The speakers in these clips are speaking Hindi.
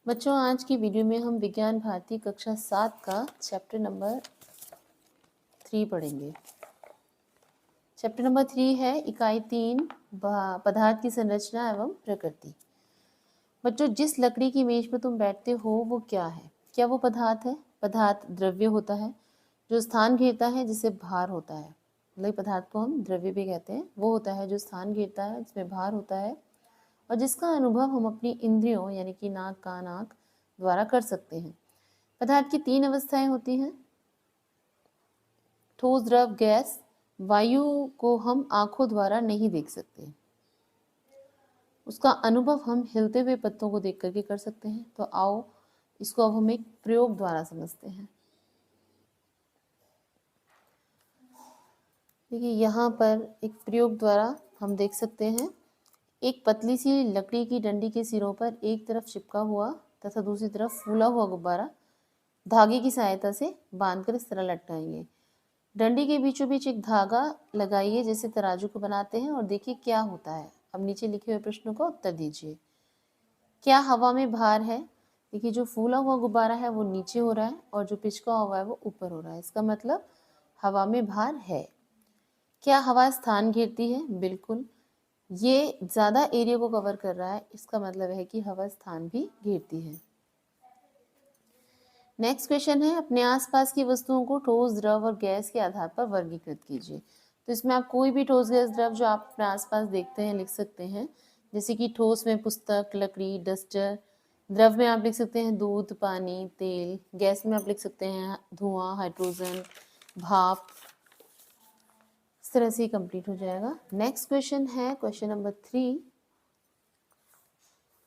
बच्चों, आज की वीडियो में हम विज्ञान भारती कक्षा 7 का चैप्टर नंबर 3 पढ़ेंगे। चैप्टर नंबर 3 है इकाई 3 पदार्थ की संरचना एवं प्रकृति। बच्चों, जिस लकड़ी की मेज पर तुम बैठते हो वो क्या है? क्या वो पदार्थ है? पदार्थ द्रव्य होता है जो स्थान घेरता है, जिसे भार होता है। मतलब पदार्थ को हम द्रव्य भी कहते हैं। वो होता है जो स्थान घेरता है, जिसमें भार होता है और जिसका अनुभव हम अपनी इंद्रियों यानी कि नाक, कान, आँख द्वारा कर सकते हैं। पदार्थ की 3 अवस्थाएं होती हैं: ठोस, द्रव, गैस। वायु को हम आंखों द्वारा नहीं देख सकते, उसका अनुभव हम हिलते हुए पत्तों को देख करके कर सकते हैं। तो आओ इसको अब हम एक प्रयोग द्वारा समझते हैं। देखिए, यहाँ पर एक प्रयोग द्वारा हम देख सकते हैं। एक पतली सी लकड़ी की डंडी के सिरों पर एक तरफ चिपका हुआ तथा दूसरी तरफ फूला हुआ गुब्बारा धागे की सहायता से बांधकर इस तरह लटकाएंगे। डंडी के बीचों बीच एक धागा लगाइए जैसे तराजू को बनाते हैं और देखिए क्या होता है। अब नीचे लिखे हुए प्रश्नों का उत्तर दीजिए। क्या हवा में भार है? देखिए, जो फूला हुआ गुब्बारा है वो नीचे हो रहा है और जो पिचका हुआ है वो ऊपर हो रहा है। इसका मतलब हवा में भार है। क्या हवा स्थान घेरती है? बिल्कुल, ये ज़्यादा एरिया को कवर कर रहा है, इसका मतलब है कि हवा स्थान भी घेरती है। नेक्स्ट क्वेश्चन है, अपने आसपास की वस्तुओं को ठोस, द्रव और गैस के आधार पर वर्गीकृत कीजिए। तो इसमें आप कोई भी ठोस, गैस, द्रव जो आप अपने आसपास देखते हैं लिख सकते हैं। जैसे कि ठोस में पुस्तक, लकड़ी, डस्टर। द्रव में आप लिख सकते हैं दूध, पानी, तेल। गैस में आप लिख सकते हैं धुआं, हाइड्रोजन, भाप। इस तरह से कंप्लीट हो जाएगा। नेक्स्ट क्वेश्चन है क्वेश्चन नंबर 3।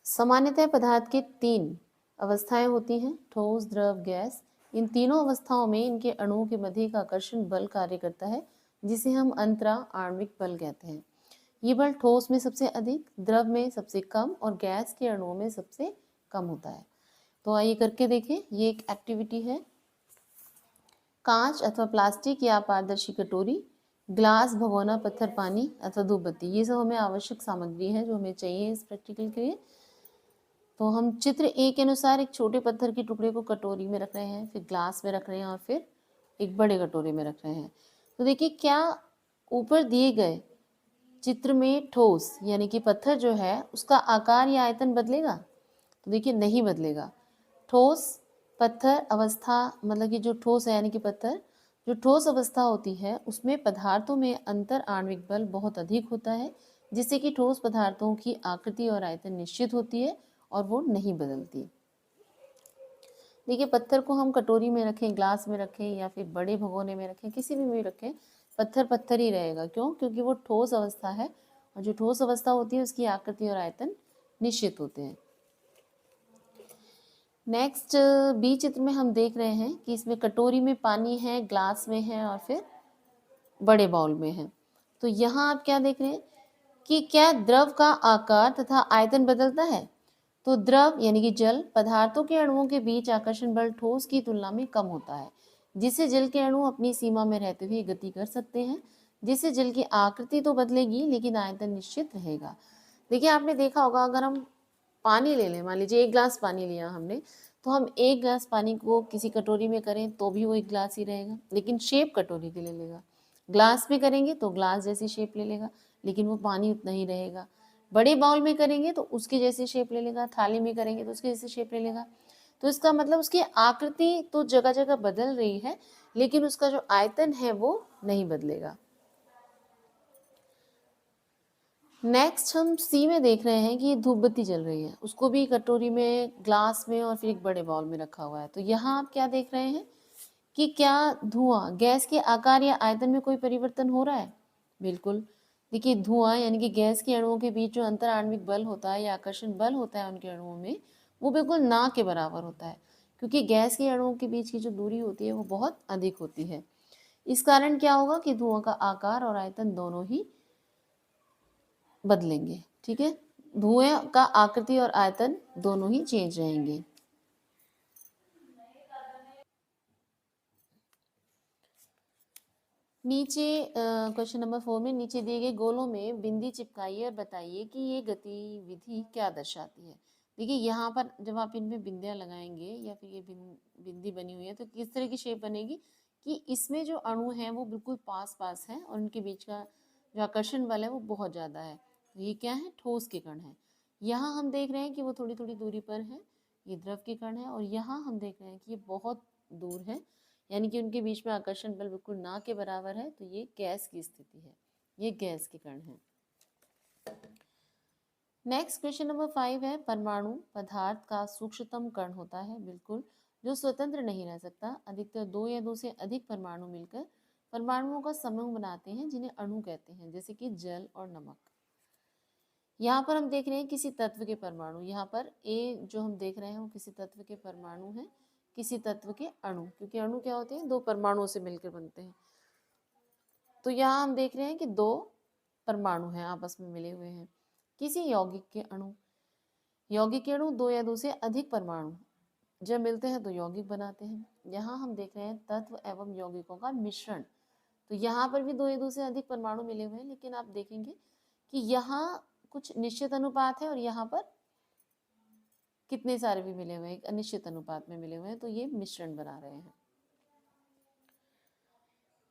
सामान्यतः पदार्थ के 3 अवस्थाएं होती हैं: ठोस, द्रव, गैस। इन तीनों अवस्थाओं में इनके अणुओं के मध्य एक आकर्षण बल कार्य करता है, जिसे हम अंतरा आणविक बल कहते हैं। ये बल ठोस में सबसे अधिक, द्रव में सबसे कम और गैस के अणुओं में सबसे कम होता है। तो आइए करके देखें। ये एक एक्टिविटी है। कांच अथवा प्लास्टिक या पारदर्शी कटोरी, ग्लास, भगोना, पत्थर, पानी अथवा धूपबत्ती, ये सब हमें आवश्यक सामग्री है जो हमें चाहिए इस प्रैक्टिकल के लिए। तो हम चित्र ए के अनुसार एक छोटे पत्थर के टुकड़े को कटोरी में रख रहे हैं, फिर ग्लास में रख रहे हैं और फिर एक बड़े कटोरे में रख रहे हैं। तो देखिए, क्या ऊपर दिए गए चित्र में ठोस यानी कि पत्थर जो है उसका आकार या आयतन बदलेगा? तो देखिए, नहीं बदलेगा। ठोस पत्थर अवस्था, मतलब कि जो ठोस है यानी कि पत्थर, जो ठोस अवस्था होती है उसमें पदार्थों में अंतर आणविक बल बहुत अधिक होता है, जिससे कि ठोस पदार्थों की आकृति और आयतन निश्चित होती है और वो नहीं बदलती। देखिए, पत्थर को हम कटोरी में रखें, ग्लास में रखें या फिर बड़े भगोने में रखें, किसी में रखें, पत्थर पत्थर ही रहेगा। क्यों? क्योंकि वो ठोस अवस्था है और जो ठोस अवस्था होती है उसकी आकृति और आयतन निश्चित होते हैं। नेक्स्ट बी चित्र में हम देख रहे हैं कि इसमें कटोरी में पानी है, ग्लास में है और फिर बड़े बाउल में है। तो यहाँ आप क्या देख रहे हैं कि क्या द्रव का आकार तथा आयतन बदलता है? तो द्रव यानी कि जल, पदार्थों के अणुओं के बीच आकर्षण बल ठोस की तुलना में कम होता है, जिससे जल के अणु अपनी सीमा में रहते हुए गति कर सकते हैं, जिससे जल की आकृति तो बदलेगी लेकिन आयतन निश्चित रहेगा। देखिए, आपने देखा होगा, अगर हम पानी ले लें, मान लीजिए 1 गिलास पानी लिया हमने, तो हम 1 गिलास पानी को किसी कटोरी में करें तो भी वो 1 गिलास ही रहेगा, लेकिन शेप कटोरी की ले लेगा। ग्लास में करेंगे तो ग्लास जैसी शेप ले लेगा, लेकिन वो पानी उतना ही रहेगा। बड़े बाउल में करेंगे तो उसकी जैसी शेप ले लेगा, थाली में करेंगे तो उसकी जैसी शेप ले लेगा। तो इसका मतलब उसकी आकृति तो जगह जगह बदल रही है, लेकिन उसका जो आयतन है वो नहीं बदलेगा। नेक्स्ट हम सी में देख रहे हैं कि धूप बत्ती जल रही है, उसको भी कटोरी में, ग्लास में और फिर एक बड़े बाउल में रखा हुआ है। तो यहाँ आप क्या देख रहे हैं कि क्या धुआं, गैस के आकार या आयतन में कोई परिवर्तन हो रहा है? बिल्कुल। देखिए, धुआं यानी कि गैस के अणुओं के बीच जो अंतर आणविक बल होता है या आकर्षण बल होता है उनके अणुओं में, वो बिल्कुल ना के बराबर होता है, क्योंकि गैस के अणुओं के बीच की जो दूरी होती है वो बहुत अधिक होती है। इस कारण क्या होगा कि धुआं का आकार और आयतन दोनों ही बदलेंगे। ठीक है, धुएं का आकृति और आयतन दोनों ही चेंज रहेंगे। नीचे क्वेश्चन नंबर 4 में नीचे दिए गए गोलों में बिंदी चिपकाइए और बताइए कि ये गतिविधि क्या दर्शाती है। देखिए यहाँ पर जब आप इनमें बिंदियाँ लगाएंगे या फिर ये बिंदी बनी हुई है तो किस तरह की शेप बनेगी कि इसमें जो अणु हैं वो बिल्कुल पास पास हैं और उनके बीच का जो आकर्षण बल है वो बहुत ज़्यादा है। तो ये क्या है, ठोस के कण है। यहाँ हम देख रहे हैं कि वो थोड़ी थोड़ी दूरी पर है, ये द्रव के कण है, और यहाँ हम देख रहे हैं कि ये बहुत दूर है, यानी कि उनके बीच में आकर्षण बल बिल्कुल ना के बराबर है। तो ये गैस की स्थिति है, ये गैस के कण है। नेक्स्ट क्वेश्चन नंबर 5 है, परमाणु पदार्थ का सूक्ष्मतम कण होता है, बिल्कुल, जो स्वतंत्र नहीं रह सकता। अधिकतर 2 या 2 से अधिक परमाणु मिलकर परमाणुओं का समूह बनाते हैं जिन्हें अणु कहते हैं, जैसे कि जल और नमक। यहाँ पर हम देख रहे हैं किसी तत्व के परमाणु, यहाँ पर ए जो हम देख रहे हैं वो किसी तत्व के परमाणु हैं, किसी तत्व के अणु, क्योंकि अणु क्या होते हैं, 2 परमाणुओं से मिलकर बनते हैं। तो यहाँ हम देख रहे हैं कि 2 परमाणु हैं, आपस में मिले हुए हैं। किसी यौगिक के अणु, यौगिक के अणु 2 या 2 से अधिक परमाणु जब मिलते हैं तो यौगिक बनाते हैं। यहाँ हम देख रहे हैं तत्व एवं यौगिकों का मिश्रण। तो यहाँ पर भी 2 या 2 से अधिक परमाणु मिले हुए हैं, लेकिन आप देखेंगे कि यहाँ कुछ निश्चित अनुपात है और यहाँ पर कितने सारे भी मिले हुए हैं, एक अनिश्चित अनुपात में मिले हुए हैं, तो ये मिश्रण बना रहे हैं।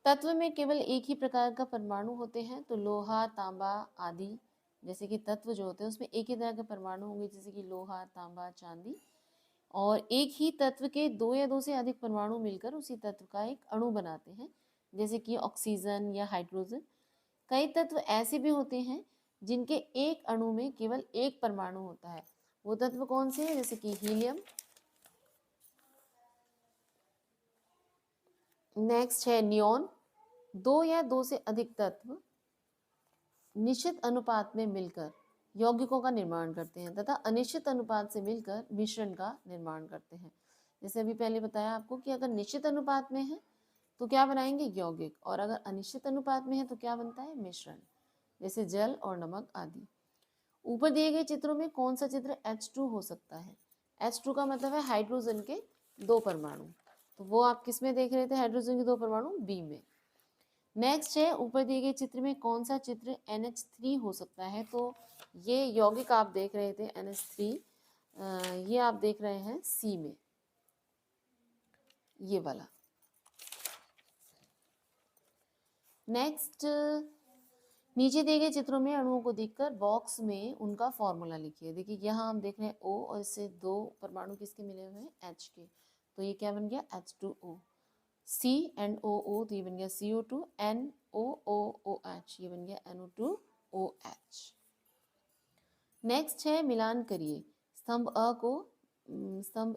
तत्व में केवल एक ही प्रकार का परमाणु होते हैं, तो लोहा, तांबा आदि जैसे कि तत्व जो होते हैं उसमें एक ही तरह के परमाणु होंगे, जैसे कि लोहा, तांबा, चांदी। और एक ही तत्व के 2 या 2 से अधिक परमाणु मिलकर उसी तत्व का एक अणु बनाते हैं, जैसे कि ऑक्सीजन या हाइड्रोजन। कई तत्व ऐसे भी होते हैं जिनके एक अणु में केवल एक परमाणु होता है, वो तत्व कौन से हैं, जैसे कि हीलियम। नेक्स्ट है नियॉन। 2 या 2 से अधिक तत्व निश्चित अनुपात में मिलकर यौगिकों का निर्माण करते हैं तथा अनिश्चित अनुपात से मिलकर मिश्रण का निर्माण करते हैं। जैसे अभी पहले बताया आपको कि अगर निश्चित अनुपात में है तो क्या बनाएंगे, यौगिक, और अगर अनिश्चित अनुपात में है तो क्या बनता है, मिश्रण, जैसे जल और नमक आदि। ऊपर दिए गए चित्रों में कौन सा चित्र H2 हो सकता है। H2 का मतलब है हाइड्रोजन के 2 परमाणु, तो वो आप किस में देख रहे थे, हाइड्रोजन के 2 परमाणु बी में। नेक्स्ट है, ऊपर दिए गए चित्र में कौन सा चित्र NH3 हो सकता है। तो ये यौगिक आप देख रहे थे NH3, ये आप देख रहे हैं सी में, ये वाला। नेक्स्ट, नीचे दिए गए चित्रों में अणुओं को देखकर बॉक्स में उनका फॉर्मूला लिखिए। देखिए यहाँ हम देख रहे हैं O और इससे 2 परमाणु किसके मिले हुए हैं, H के, तो ये क्या बन गया, H2O। C and OO तो ये बन गया CO2, NOOOH ये बन गया NO2OH। नेक्स्ट है, मिलान करिए। स्तंभ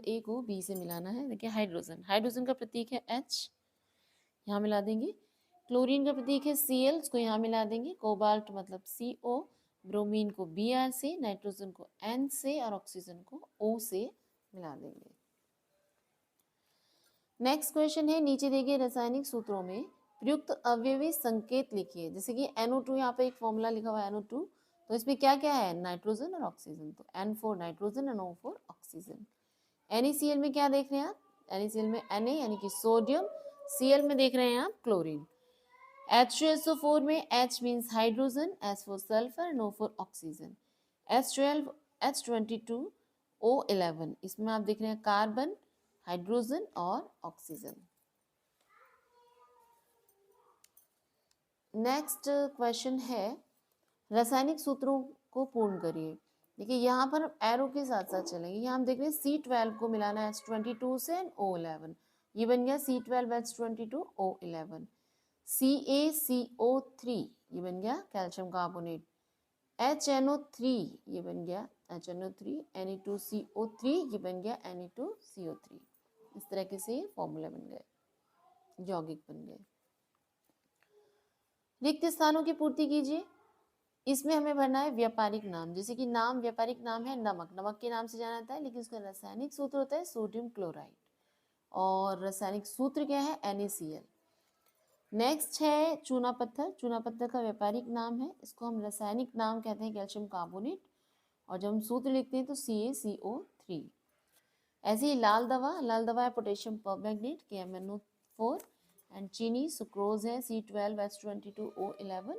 A को B से मिलाना है। देखिए हाइड्रोजन, हाइड्रोजन का प्रतीक है H, यहाँ मिला देंगे। क्लोरीन का प्रतीक है Cl, इसको यहाँ मिला देंगे। कोबाल्ट मतलब CO, ब्रोमीन को Br से, नाइट्रोजन को N से और ऑक्सीजन को O से मिला देंगे। नेक्स्ट क्वेश्चन है, नीचे दिए गए रासायनिक सूत्रों में प्रयुक्त अवयवी संकेत लिखिए। जैसे कि NO2, यहाँ पे एक फॉर्मूला लिखा हुआ है NO2, तो इसमें क्या क्या है, नाइट्रोजन और ऑक्सीजन, तो N फॉर नाइट्रोजन और O फॉर ऑक्सीजन। NaCl में क्या देख रहे हैं आप, NaCl में Na यानी कि सोडियम, Cl में देख रहे हैं आप क्लोरीन। H2SO4 में H means hydrogen, S for sulphur and O for oxygen. H12 H22O11, इसमें आप देख रहे हैं कार्बन, हाइड्रोजन और ऑक्सीजन। नेक्स्ट क्वेश्चन है, रासायनिक सूत्रों को पूर्ण करिए। देखिए यहाँ पर हम एरो के साथ साथ चलेंगे। यहाँ हम देख रहे हैं C12 को मिलाना है H22 से O11, ये बन गया C12H22O11। CaCO3 ये बन गया कैल्शियम कार्बोनेट। HNO3 ये बन गया HNO3, Na2CO3 ये बन गया Na2CO3। इस तरह से फॉर्मूला बन गए, यौगिक बन गए। रिक्त स्थानों की पूर्ति कीजिए। इसमें हमें भरना है व्यापारिक नाम, जैसे कि नाम, व्यापारिक नाम है नमक, नमक के नाम से जाना जाता है, लेकिन उसका रासायनिक सूत्र होता है सोडियम क्लोराइड, और रासायनिक सूत्र क्या है, NaCl। नेक्स्ट है चूना पत्थर, चूना पत्थर का व्यापारिक नाम है, इसको हम रासायनिक नाम कहते हैं कैल्शियम कार्बोनेट, और जब हम सूत्र लिखते हैं तो CaCO3। ऐसे ही लाल दवा है पोटेशियम परमैंगनेट KMnO4, एंड चीनी सुक्रोज है C12H22O11,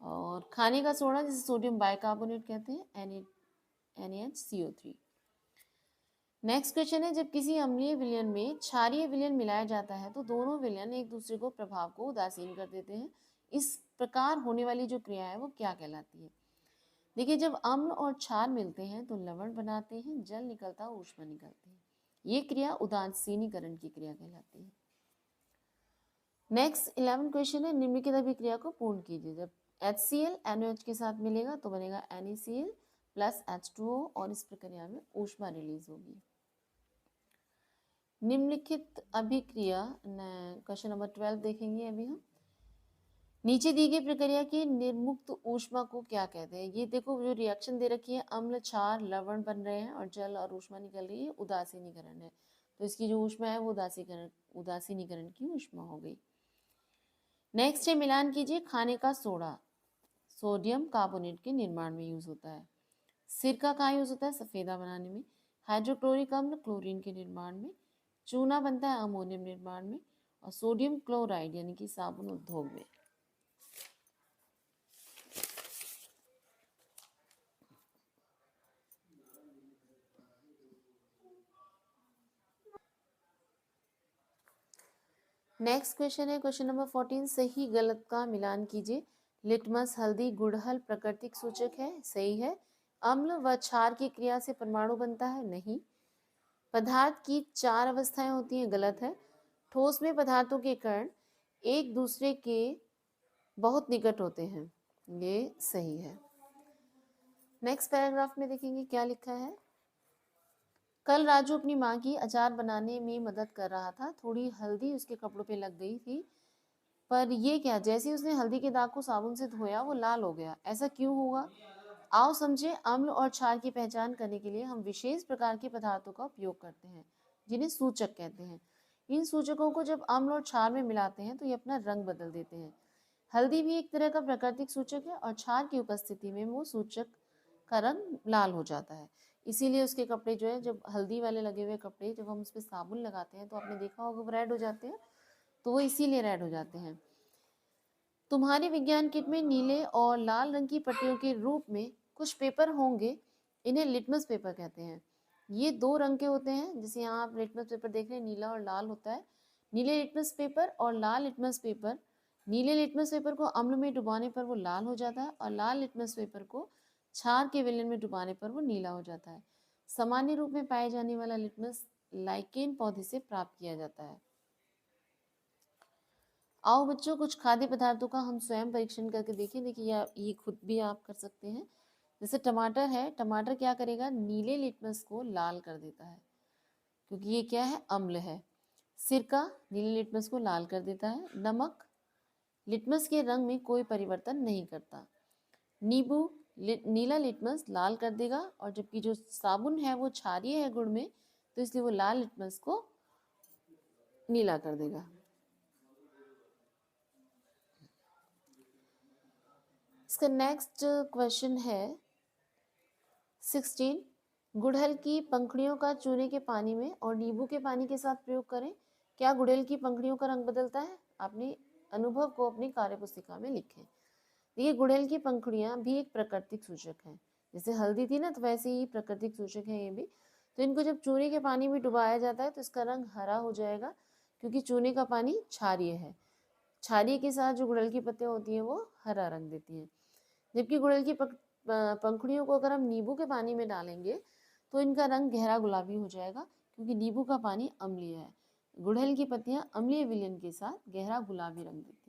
और खाने का सोडा जिसे सोडियम बाइकार्बोनेट कहते हैं NaHCO3। नेक्स्ट क्वेश्चन है, जब किसी अम्लीय विलयन में क्षारीय विलयन मिलाया जाता है तो दोनों विलयन एक दूसरे को प्रभाव को उदासीन कर देते हैं। इस प्रकार होने वाली जो क्रिया है वो क्या कहलाती है? देखिए, जब अम्ल और क्षार मिलते हैं तो लवण बनाते हैं, जल निकलता है, ऊष्मा निकलती है। ये क्रिया उदासीनीकरण की क्रिया कहलाती है। नेक्स्ट 11 क्वेश्चन है, निम्नलिखित अभिक्रिया को पूर्ण कीजिए। जब HCl NaOH के साथ मिलेगा तो बनेगा NaCl प्लस H2O और इस प्रक्रिया में ऊष्मा रिलीज होगी। निम्नलिखित अभिक्रिया क्वेश्चन नंबर 12 देखेंगे अभी हम। नीचे दी गई प्रक्रिया की निर्मुक्त ऊष्मा को क्या कहते हैं? ये देखो, जो रिएक्शन दे रखी है, अम्ल क्षार लवण बन रहे हैं और जल और ऊष्मा निकल रही है, उदासीनीकरण है। तो इसकी जो ऊष्मा है वो उदासीनीकरण की ऊष्मा हो गई। नेक्स्ट है, मिलान कीजिए। खाने का सोडा सोडियम कार्बोनेट के निर्माण में यूज होता है। सिरका कहाँ यूज होता है? सफेदा बनाने में। हाइड्रोक्लोरिक अम्ल क्लोरीन के निर्माण में। चूना बनता है अमोनियम निर्माण में। और सोडियम क्लोराइड यानी कि साबुन उद्योग में। नेक्स्ट क्वेश्चन है क्वेश्चन नंबर 14, सही गलत का मिलान कीजिए। लिटमस हल्दी गुड़हल प्राकृतिक सूचक है, सही है। अम्ल व क्षार की क्रिया से परमाणु बनता है, नहीं। पदार्थ की 4 अवस्थाएं होती हैं, गलत है। ठोस में पदार्थों के कण एक दूसरे के बहुत निकट होते हैं, ये सही है। नेक्स्ट पैराग्राफ में देखेंगे क्या लिखा है। कल राजू अपनी माँ की अचार बनाने में मदद कर रहा था। थोड़ी हल्दी उसके कपड़ों पे लग गई थी, पर ये क्या, जैसे ही उसने हल्दी के दाग को साबुन से धोया वो लाल हो गया। ऐसा क्यों हुआ? आओ समझे। अम्ल और क्षार की पहचान करने के लिए हम विशेष प्रकार के पदार्थों का उपयोग करते हैं, जिन्हें सूचक कहते हैं। इन सूचकों को जब अम्ल और क्षार में मिलाते हैं तो ये अपना रंग बदल देते हैं। हल्दी भी एक तरह का प्राकृतिक सूचक है और क्षार की उपस्थिति में वो सूचक का रंग लाल हो जाता है। इसीलिए उसके कपड़े जो है, जब हल्दी वाले लगे हुए कपड़े जब हम उस पर साबुन लगाते हैं तो आपने देखा होगा वो रेड हो जाते हैं, तो वो इसीलिए रेड हो जाते हैं। तुम्हारे विज्ञान किट में नीले और लाल रंग की पट्टियों के रूप में कुछ पेपर होंगे, इन्हें लिटमस पेपर कहते हैं। ये 2 रंग के होते हैं, जैसे यहाँ आप लिटमस पेपर देख रहे हैं, नीला और लाल होता है। नीले लिटमस पेपर और लाल लिटमस पेपर, नीले लिटमस पेपर को अम्ल में डुबाने पर वो लाल हो जाता है और लाल लिटमस पेपर को क्षार के विलयन में डुबाने पर वो नीला हो जाता है। सामान्य रूप में पाए जाने वाला लिटमस लाइकेन पौधे से प्राप्त किया जाता है। आओ बच्चों, कुछ खाद्य पदार्थों का हम स्वयं परीक्षण करके देखें। देखिए, ये खुद भी आप कर सकते हैं। जैसे टमाटर है, टमाटर क्या करेगा, नीले लिटमस को लाल कर देता है, क्योंकि ये क्या है, अम्ल है। सिरका नीले लिटमस को लाल कर देता है। नमक लिटमस के रंग में कोई परिवर्तन नहीं करता। नींबू नीला लिटमस लाल कर देगा, और जबकि जो साबुन है वो क्षारीय है गुण में, तो इसलिए वो लाल लिटमस को नीला कर देगा। इसका नेक्स्ट क्वेश्चन है 16, गुड़हल की पंखुड़ियों का चूने के पानी में और नींबू के पानी के साथ प्रयोग करें। क्या गुड़हल की पंखुड़ियों का रंग बदलता है? अपने अनुभव को अपनी कार्य पुस्तिका में लिखें। देखिए, गुड़हल की पंखुड़ियां भी एक प्राकृतिक सूचक हैं। जैसे हल्दी थी ना, तो वैसे ही प्राकृतिक सूचक है ये भी। तो इनको जब चूने के पानी में डुबाया जाता है तो इसका रंग हरा हो जाएगा, क्योंकि चूने का पानी क्षारीय है। क्षारीय के साथ जो गुड़हल की पत्तियां होती हैं वो हरा रंग देती हैं। जबकि गुड़हल की पंखुड़ियों को अगर हम नींबू के पानी में डालेंगे तो इनका रंग गहरा गुलाबी हो जाएगा, क्योंकि नींबू का पानी अम्लीय है। गुड़हल की पत्तियां अम्लीय विलयन के साथ गहरा गुलाबी रंग देती हैं।